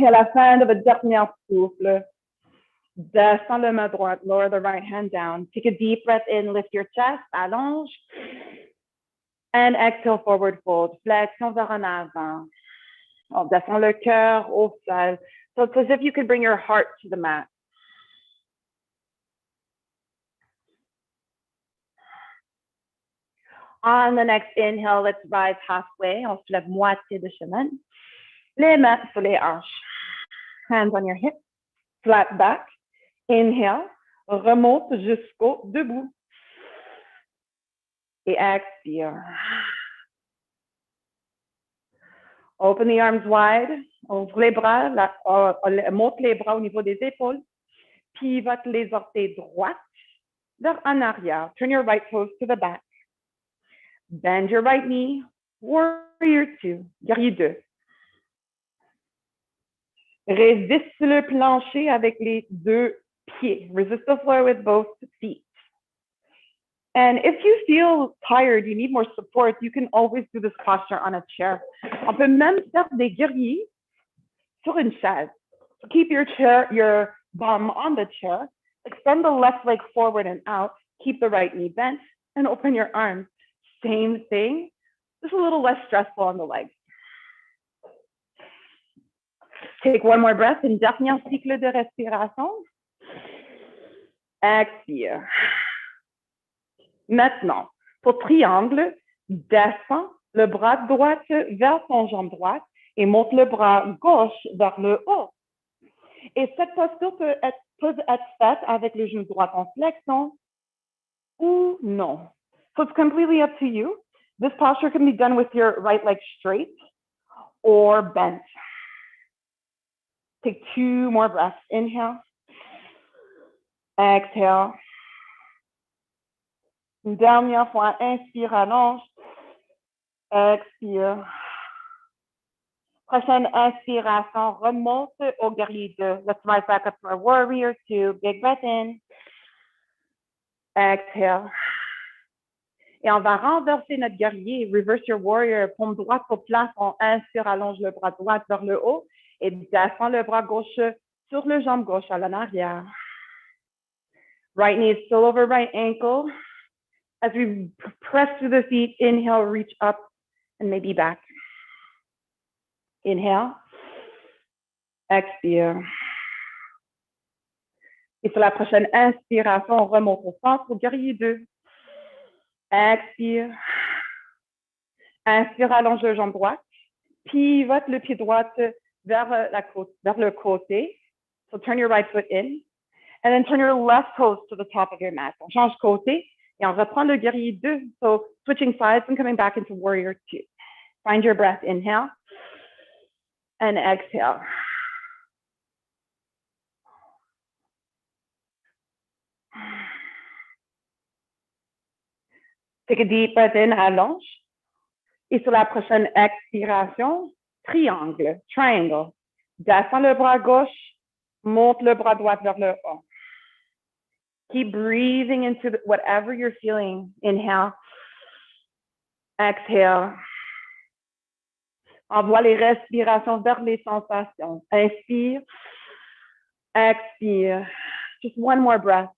Et à la fin de votre dernier souffle, descends le main droite, lower the right hand down. Take a deep breath in, lift your chest, allonge. And exhale, forward fold, flexion vers en avant. On descend le cœur au sol. So it's as if you could bring your heart to the mat. On the next inhale, let's rise halfway. On se lève moitié de chemin. Les mains sur les hanches. Hands on your hips. Flat back. Inhale. Remonte jusqu'au debout. Et expire. Open the arms wide. Ouvre les bras. Monte les bras au niveau des épaules. Pivote les orteils droites vers en arrière. Turn your right toes to the back. Bend your right knee. Warrior 2. Guerrier 2. Résiste sur le plancher avec les deux pieds. Resist the floor with both feet. And if you feel tired, you need more support, you can always do this posture on a chair. On peut même faire des guerriers sur une chaise. Keep your bum on the chair. Extend the left leg forward and out. Keep the right knee bent and open your arms. Same thing, just a little less stressful on the legs. Take one more breath, une dernière cycle de respiration. Expire. Maintenant, pour triangle, descends le bras droit vers ton jambe droite et monte le bras gauche vers le haut. Et cette posture peut être faite avec le genou droit en flexion ou non. So it's completely up to you. This posture can be done with your right leg straight or bent. Take 2 more breaths. Inhale. Exhale. Une dernière fois, inspire, allonge. Expire. Prochaine inspiration, remonte au guerrier 2. Let's rise back up to our warrior 2. Big breath in. Exhale. Et on va renverser notre guerrier. Reverse your warrior. Paume droite au plafond. Inspire, allonge le bras droit vers le haut. Et descend le bras gauche sur le jambe gauche à l'arrière. Right knee is still over right ankle. As we press through the feet, inhale, reach up and maybe back. Inhale. Expire. Et sur la prochaine inspiration, on remonte au centre au guerrier 2. Expire. Inspire, allonge le jambe droite. Pivote le pied droit vers le côté. So turn your right foot in. And then turn your left toes to the top of your mat. On change côté et on reprend le guerrier 2. So switching sides and coming back into warrior 2. Find your breath. Inhale. And exhale. Take a deep breath in, allonge. Et sur la prochaine expiration, triangle, triangle. Descends le bras gauche, monte le bras droit vers le haut. Keep breathing into whatever you're feeling. Inhale. Exhale. Envoie les respirations vers les sensations. Inspire. Expire. Just one more breath.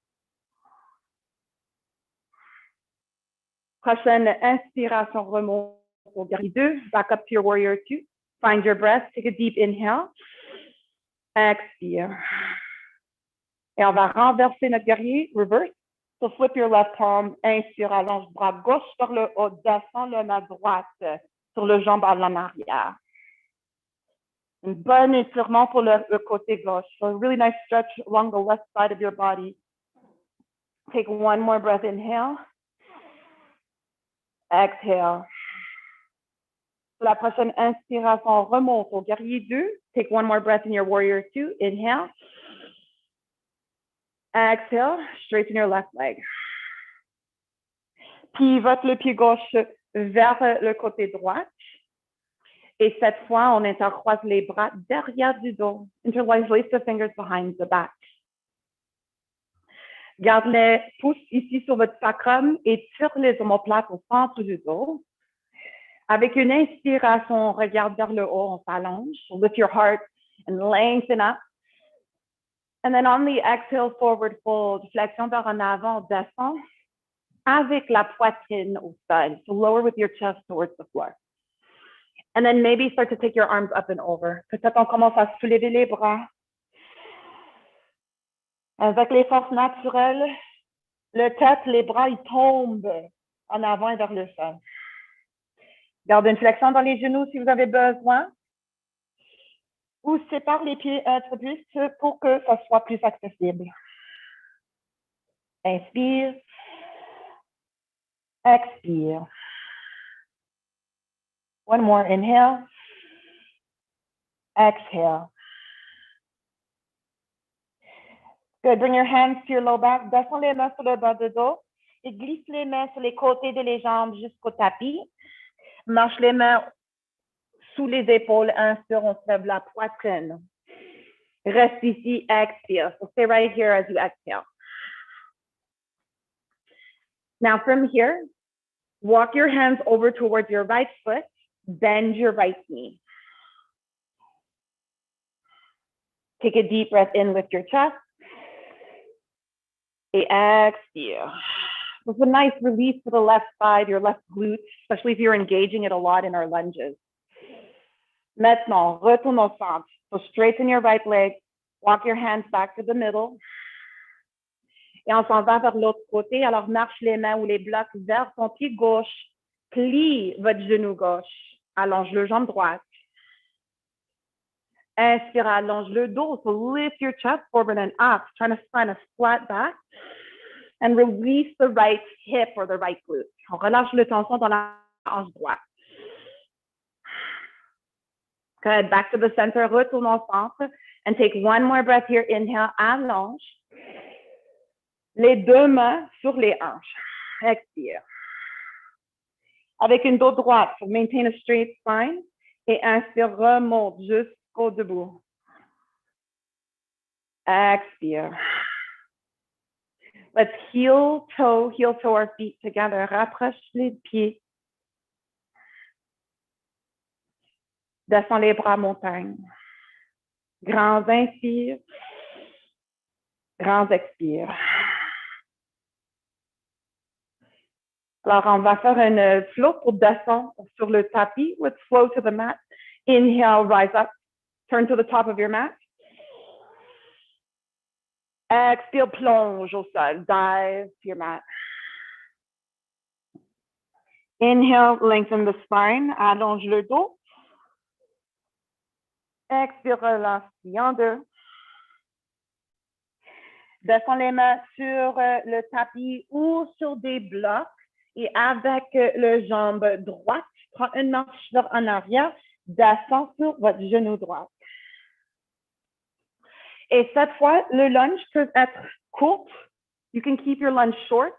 Prochaine inspiration, remonte au guerrier 2. Back up to your warrior 2. Find your breath. Take a deep inhale. Expire. Et on va renverser notre guerrier. Reverse. So flip your left palm. Inspire, allonge bras gauche vers le haut. Descends le main droite sur le jambe en arrière. Un bon étirement pour le côté gauche. So a really nice stretch along the left side of your body. Take one more breath. Inhale. Exhale. La prochaine inspiration, remonte au guerrier 2. Take one more breath in your warrior 2. Inhale. Exhale. Straighten your left leg. Pivote le pied gauche vers le côté droit. Et cette fois, on intercroise les bras derrière du dos. Interlace the fingers behind the back. Garde les pouces ici sur votre sacrum et tire les omoplates au centre du dos. Avec une inspiration, on regarde vers le haut, on s'allonge. So lift your heart and lengthen up. And then on the exhale, forward fold, flexion vers en avant, descend avec la poitrine au sol. So lower with your chest towards the floor. And then maybe start to take your arms up and over. Peut-être on commence à soulever les bras. Avec les forces naturelles, le tête, les bras, ils tombent en avant et vers le sol. Garde une flexion dans les genoux si vous avez besoin. Ou sépare les pieds un peu plus pour que ça soit plus accessible. Inspire. Expire. One more inhale. Exhale. Good. Bring your hands to your low back. Descends les mains sur le bas de dos et glisse les mains sur les côtés de les jambes jusqu'au tapis. Marche les mains sous les épaules. Inspire, on se lève la poitrine. Reste ici, expire. So stay right here as you exhale. Now from here, walk your hands over towards your right foot. Bend your right knee. Take a deep breath in with your chest. Et expire. This is a nice release to the left side, your left glute, especially if you're engaging it a lot in our lunges. Maintenant, retourne au centre. So straighten your right leg. Walk your hands back to the middle. Et on s'en va vers l'autre côté. Alors, marche les mains ou les blocs vers ton pied gauche. Plie votre genou gauche. Allonge le jambe droite. Inspire, allonge le dos. So lift your chest forward and up. Trying to find a flat back. And release the right hip or the right glute. On relâche le tension dans la hanche droite. Good. Back to the center. Retourne au centre. And take one more breath here. Inhale, allonge. Les deux mains sur les hanches. Expire. Avec une dos droite, so maintain a straight spine. Et inspire, remonte jusqu'au debout. Expire. Let's heel toe our feet together. Rapproche les pieds. Descends les bras montagne. Grands inspires. Grands expires. Alors, on va faire une flow pour descendre sur le tapis. Let's flow to the mat. Inhale, rise up. Turn to the top of your mat. Exhale, plonge au sol. Dive to your mat. Inhale, lengthen the spine. Allonge le dos. Expire, relâche en deux. Descends les mains sur le tapis ou sur des blocs. Et avec le jambe droite, prends une marche en arrière, descends sur votre genou droit. Et cette fois, le lunge peut être court. You can keep your lunge short,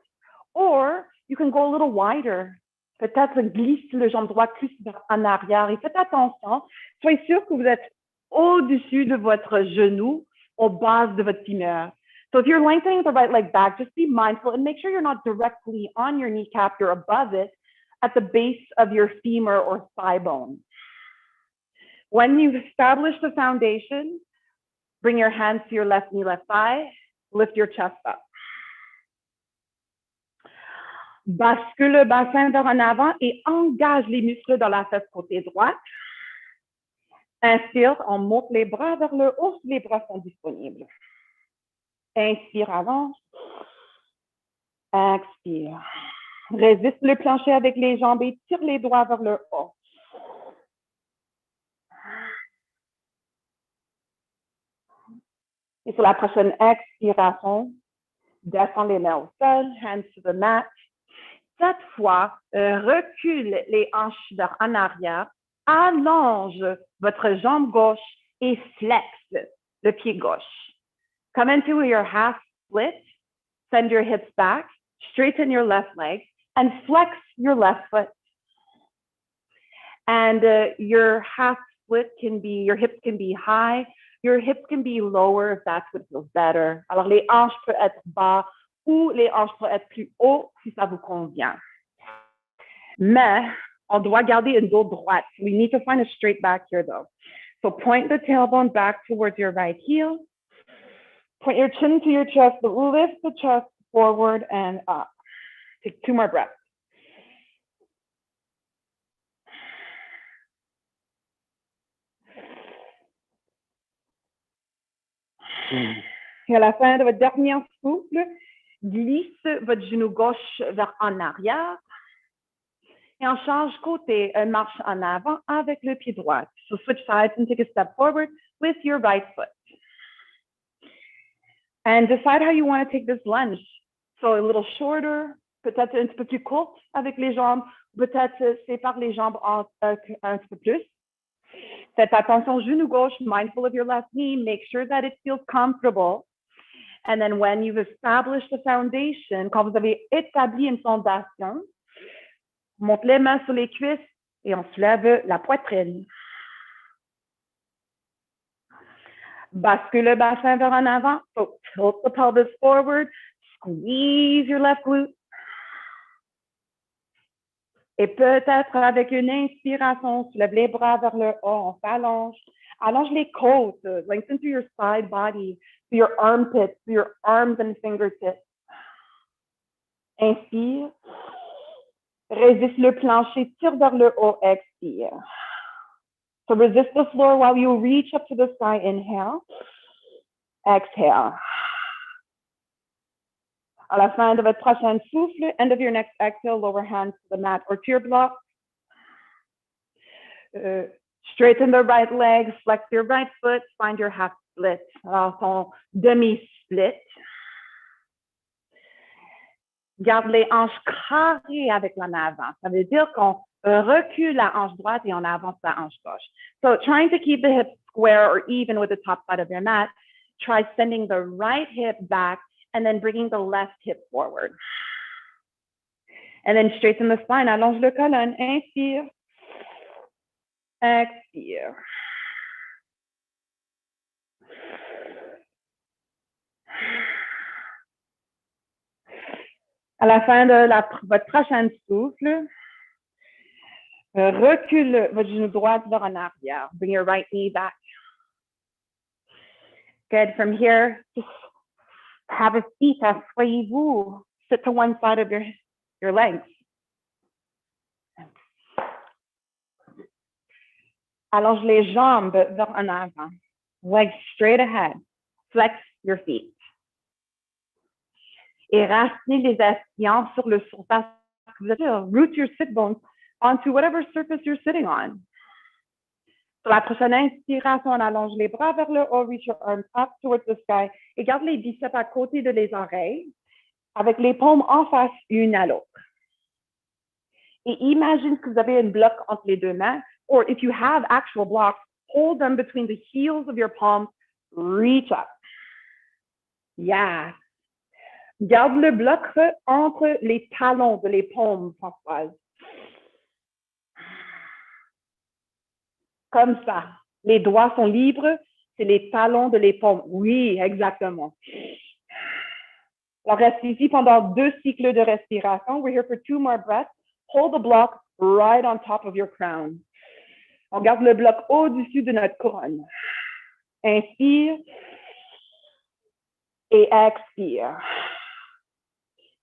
or you can go a little wider. Peut-être glisse le jambe droite plus en arrière. Et faites attention, soyez sûr que vous êtes au-dessus de votre genou, au base de votre fémur. So if you're lengthening the right leg back, just be mindful and make sure you're not directly on your kneecap, you're above it at the base of your femur or thigh bone. When you've established the foundation, bring your hands to your left knee, left thigh, lift your chest up. Bascule le bassin vers en avant et engage les muscles dans la fesse côté droite. Inspire, on monte les bras vers le haut si les bras sont disponibles. Inspire, avance. Expire. Résiste le plancher avec les jambes et tire les doigts vers le haut. Et sur la prochaine expiration, descends les mains au sol, hands to the mat. Cette fois, recule les hanches vers en arrière, allonge votre jambe gauche et flexe le pied gauche. Come into your half split, send your hips back, straighten your left leg, and flex your left foot. And your half split can be, your hips can be high, your hips can be lower if that's what feels better. Alors, les hanches peuvent être bas ou les hanches peuvent être plus haut si ça vous convient. Mais on doit garder une dos droite. We need to find a straight back here though. So point the tailbone back towards your right heel. Point your chin to your chest, but lift the chest forward and up. Take 2 more breaths. Et à la fin de votre dernier souffle, glisse votre genou gauche vers en arrière. Et on change côté, marche en avant avec le pied droit. So switch sides and take a step forward with your right foot. And decide how you want to take this lunge. So a little shorter, peut-être un petit peu plus courte avec les jambes, peut-être sépare les jambes un petit peu plus. Faites attention, genou gauche, mindful of your left knee, make sure that it feels comfortable. And then when you've established the foundation, quand vous avez établi une fondation, monte les mains sur les cuisses et on soulève la poitrine. Bascule le bassin vers en avant. So tilt the pelvis forward. Squeeze your left glute. Et peut-être avec une inspiration, soulève les bras vers le haut, on s'allonge. Allonge les côtes. Lengthen through your side body, through your armpits, through your arms and fingertips. Inspire. Résiste le plancher, tire vers le haut, expire. So resist the floor while you reach up to the sky. Inhale. Exhale. À la fin de votre prochain souffle, end of your next exhale, lower hands to the mat or to your block. Straighten the right leg, flex your right foot, find your half split. Alors, ton demi-split. Garde les hanches carrées avec l'en avant. Ça veut dire qu'on recule la hanche droite et on avance la hanche gauche. So trying to keep the hips square or even with the top side of your mat, try sending the right hip back and then bringing the left hip forward. And then straighten the spine, allonge le colonne, inspire, expire. À la fin de votre prochaine souffle, recule votre genou droit vers en arrière. Bring your right knee back. Good. From here, just have a seat. Asseyez-vous. Sit to one side of your legs. Allonge les jambes vers en avant. Legs straight ahead. Flex your feet. Et racinez les ischions sur le surface que vous avez. Root your sit bones onto whatever surface you're sitting on. Sur la prochaine inspiration, on allonge les bras vers le haut, reach your arms up towards the sky et garde les biceps à côté de les oreilles avec les paumes en face une à l'autre. Et imagine que vous avez un bloc entre les deux mains, or if you have actual blocks, hold them between the heels of your palms, reach up. Yeah. Garde le bloc entre les talons de les paumes, Françoise. Comme ça. Les doigts sont libres, c'est les talons de les paumes. Oui, exactement. Alors, reste ici pendant 2 cycles de respiration. We're here for 2 more breaths. Hold the block right on top of your crown. On garde le bloc au-dessus de notre couronne. Inspire et expire.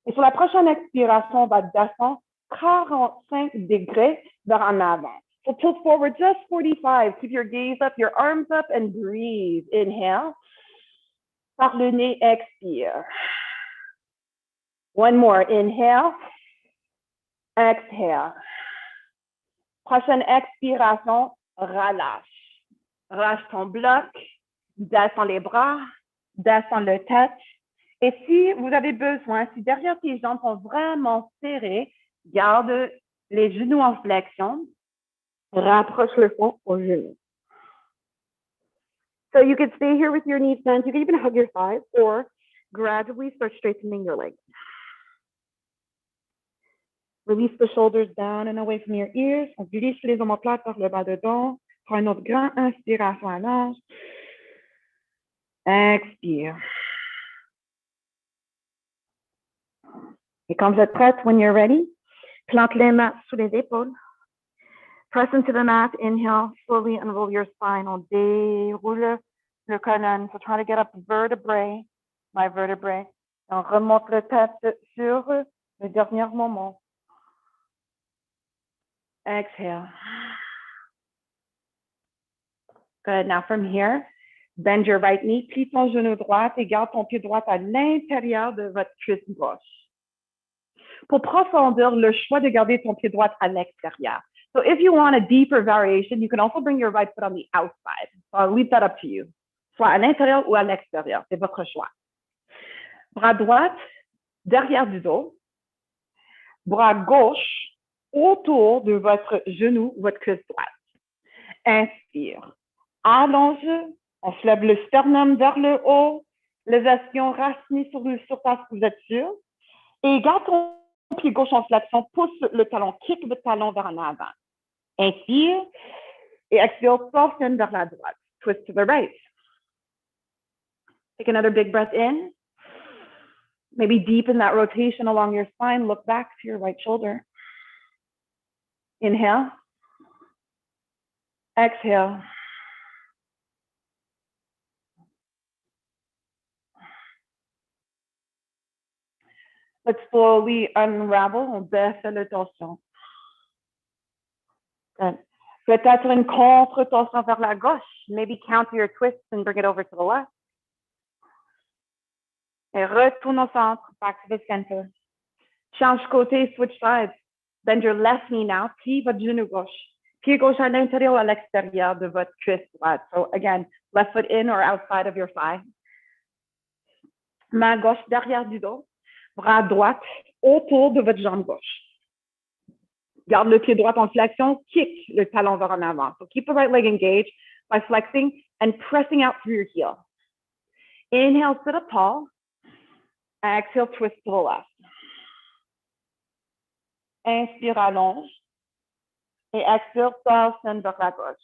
Et sur la prochaine expiration, on va descendre 45 degrés vers en avant. So tilt forward just 45. Keep your gaze up, your arms up, and breathe. Inhale. Par le nez, expire. One more. Inhale. Exhale. Prochaine expiration, relâche. Relâche ton bloc, descends les bras, descends le tête. Et si vous avez besoin, si derrière tes jambes sont vraiment serrées, garde les genoux en flexion, rapproche le fond aux genoux. So you could stay here with your knees bent. You can even hug your thighs or gradually start straightening your legs. Release the shoulders down and away from your ears. On glisse les omoplates par le bas de dos. Prends une autre grande inspiration à l'âge. Expire. Et quand vous êtes prête, when you're ready, plante les mains sous les épaules. Press into the mat, inhale, slowly unroll your spine. On déroule le colonne. So try to get up vertebrae by vertebrae. On remonte la tête sur le dernier moment. Exhale. Good. Now from here, bend your right knee, plie ton genou droit et garde ton pied droit à l'intérieur de votre cuisse gauche. Pour profondir, le choix de garder ton pied droit à l'extérieur. So if you want a deeper variation, you can also bring your right foot on the outside. So I'll leave that up to you. Soit à l'intérieur ou à l'extérieur, c'est votre choix. Bras droit derrière du dos. Bras gauche autour de votre genou, votre cuisse droite. Inspire. Allonge. On soulève le sternum vers le haut. Lévation racinée sur le surface, vous êtes sûr. Et garde ton pied gauche en flexion. Pousse le talon. Kick le talon vers en avant. Inspire. Et exhale, soften vers la droite. Twist to the right. Take another big breath in. Maybe deepen that rotation along your spine. Look back to your right shoulder. Inhale. Exhale. Let's slowly unravel. On baisse le torsion. Good. Peut-être une contre-torsion vers la gauche. Maybe counter your twists and bring it over to the left. Et retourne au centre, back to the center. Change côté, switch sides. Bend your left knee now. Plie votre genou gauche. Pied gauche à l'intérieur ou à l'extérieur de votre cuisse droite. So again, left foot in or outside of your thigh. Main gauche derrière du dos. Bras droit autour de votre jambe gauche. Garde le pied droit en flexion. Kick le talon vers en avant. So keep the right leg engaged by flexing and pressing out through your heel. Inhale, sit up tall. Exhale, twist to the left. Inspire, allonge. Et expire, soften vers la gauche.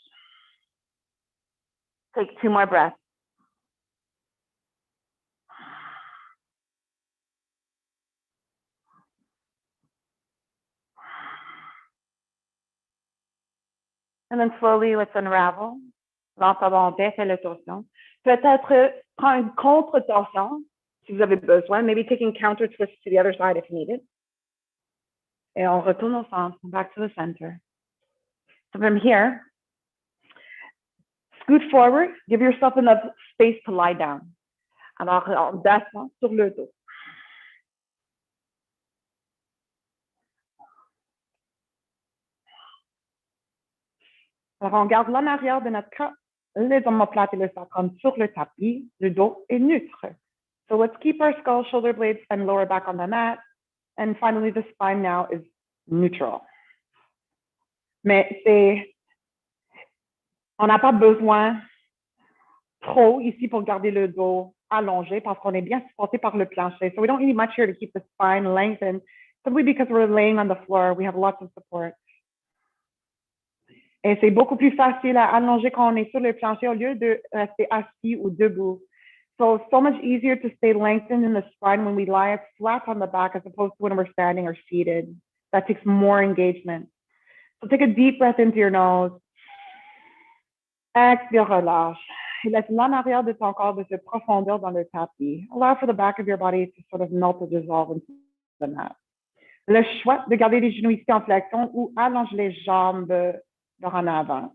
Take 2 more breaths. And then slowly, let's unravel. Lentement, baisse le torsion. Peut-être prendre une contre-torsion si vous avez besoin. Maybe taking counter twists to the other side if needed. Et on retourne au centre, back to the center. So from here, scoot forward, give yourself enough space to lie down. Alors, on descend sur le dos. Alors, on garde l'en arrière de notre corps, les omoplates et le sacrum sur le tapis, le dos est neutre. So let's keep our skull, shoulder blades, and lower back on the mat. And finally, the spine now is neutral. Mais on n'a pas besoin trop ici pour garder le dos allongé parce qu'on est bien supporté par le plancher. So we don't need much here to keep the spine lengthened, simply because we're laying on the floor. We have lots of support. Et c'est beaucoup plus facile à allonger quand on est sur le plancher au lieu de rester assis ou debout. So much easier to stay lengthened in the spine when we lie flat on the back as opposed to when we're standing or seated. That takes more engagement. So take a deep breath into your nose. Expire, relâche. Et laisse l'en arrière de ton corps de se profondir dans le tapis. Allow for the back of your body to sort of melt or dissolve into the mat. Le choix de garder les genoux ici en flexion ou allonge les jambes vers en avant.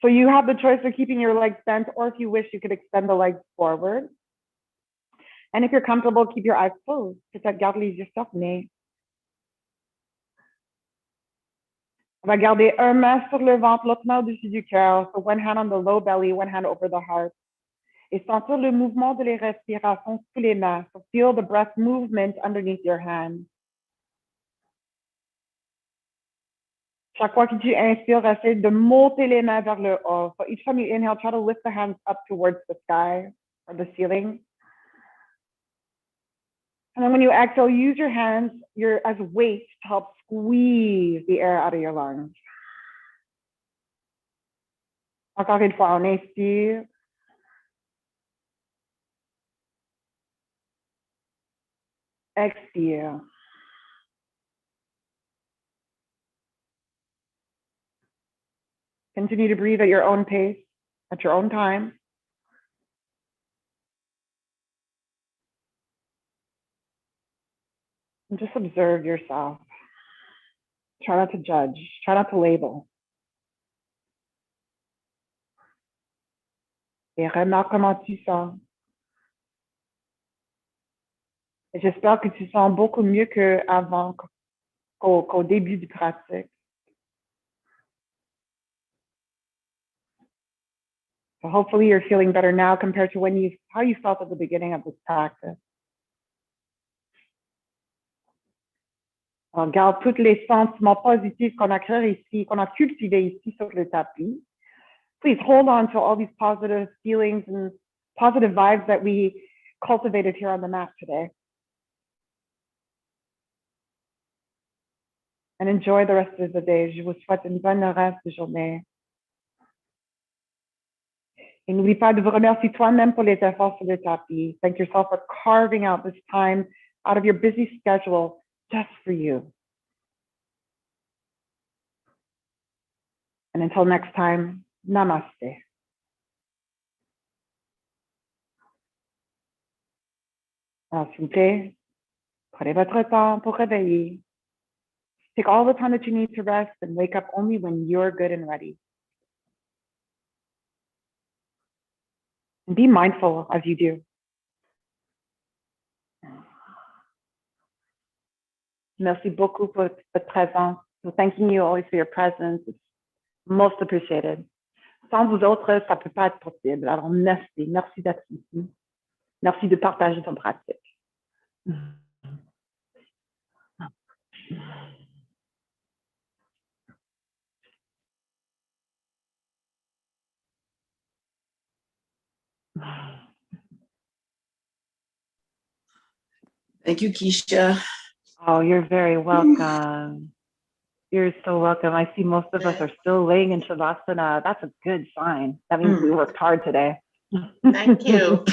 So you have the choice of keeping your legs bent, or if you wish, you could extend the legs forward. And if you're comfortable, keep your eyes closed. Peut-être garde les yeux fermés. On va garder un main sur le ventre, l'autre main au-dessus du cœur. So one hand on the low belly, one hand over the heart. Et sentir le mouvement de les respirations sous les mains. So feel the breath movement underneath your hands. Chaque fois que tu inspires, essaie de monter les mains vers le haut. So each time you inhale, try to lift the hands up towards the sky or the ceiling. And then when you exhale, use your hands as weight to help squeeze the air out of your lungs. Encore une fois, on inspire. Expire. Continue to breathe at your own pace, at your own time. And just observe yourself. Try not to judge. Try not to label. Et remarque comment tu sens. Et j'espère que tu sens beaucoup mieux qu'avant, qu'au début du pratique. So hopefully you're feeling better now compared to how you felt at the beginning of this practice. On garde tous les sentiments positifs qu'on a créés ici, qu'on a cultivés ici sur le tapis. Please hold on to all these positive feelings and positive vibes that we cultivated here on the mat today. And enjoy the rest of the day. Je vous souhaite une bonne reste de journée. Et n'oublie pas de vous remercier toi-même pour les efforts sur le tapis. Thank yourself for carving out this time out of your busy schedule just for you. And until next time, namaste. Alors, s'il vous plaît, prenez votre temps pour réveiller. Take all the time that you need to rest and wake up only when you're good and ready. And be mindful as you do. Merci beaucoup pour votre présence. So thanking you always for your presence. It's most appreciated. Sans vous autres, ça ne peut pas être possible. Alors, merci. Merci d'être ici. Merci de partager ton pratique. Thank you, Keisha. Oh, you're very welcome. You're so welcome. I see most of us are still laying in Shavasana. That's a good sign. That means we worked hard today. Thank you.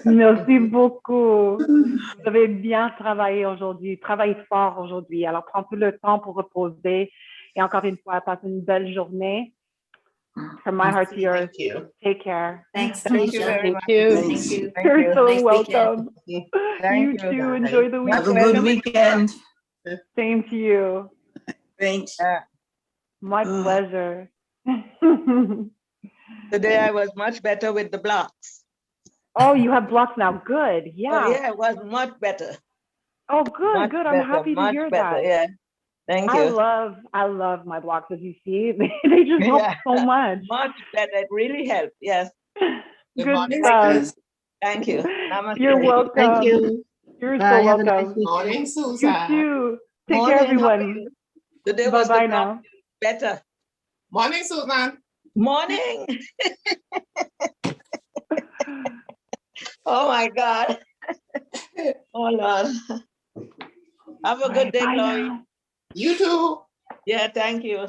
Merci beaucoup. Vous avez bien travaillé aujourd'hui, travaillé fort aujourd'hui. Alors, prends tout le temps pour reposer. Et encore une fois, passe une belle journée. From my heart to yours. Thank you. Take care. Thanks, Thank you Keisha. very much. Thank you. Thanks. Thank you. You're so Nice welcome. Thank You you. too. Enjoy the Have a weekend. good weekend. Same to you. Thanks. My pleasure. Today I was much better with the blocks. Oh, you have blocks now. Good. Oh, Yeah. yeah, it was much better. Oh, good. Much Good. better, I'm happy to much hear better, that. Yeah. Thank I you. love my blocks, as you see. They just help Yeah. so much. Much better. It really helped. Yes. Good stuff. Thank you. Namaste. You're welcome. Thank you. You're Bye, so have a nice welcome. weekend. Morning, You Susan. too. Take Morning, care, how are everyone. you? Today was Bye-bye the block now. better. Morning, Susan. Morning. Oh my God. Oh Lord. Have a good day, Bye Chloe. now. You too. Yeah, thank you.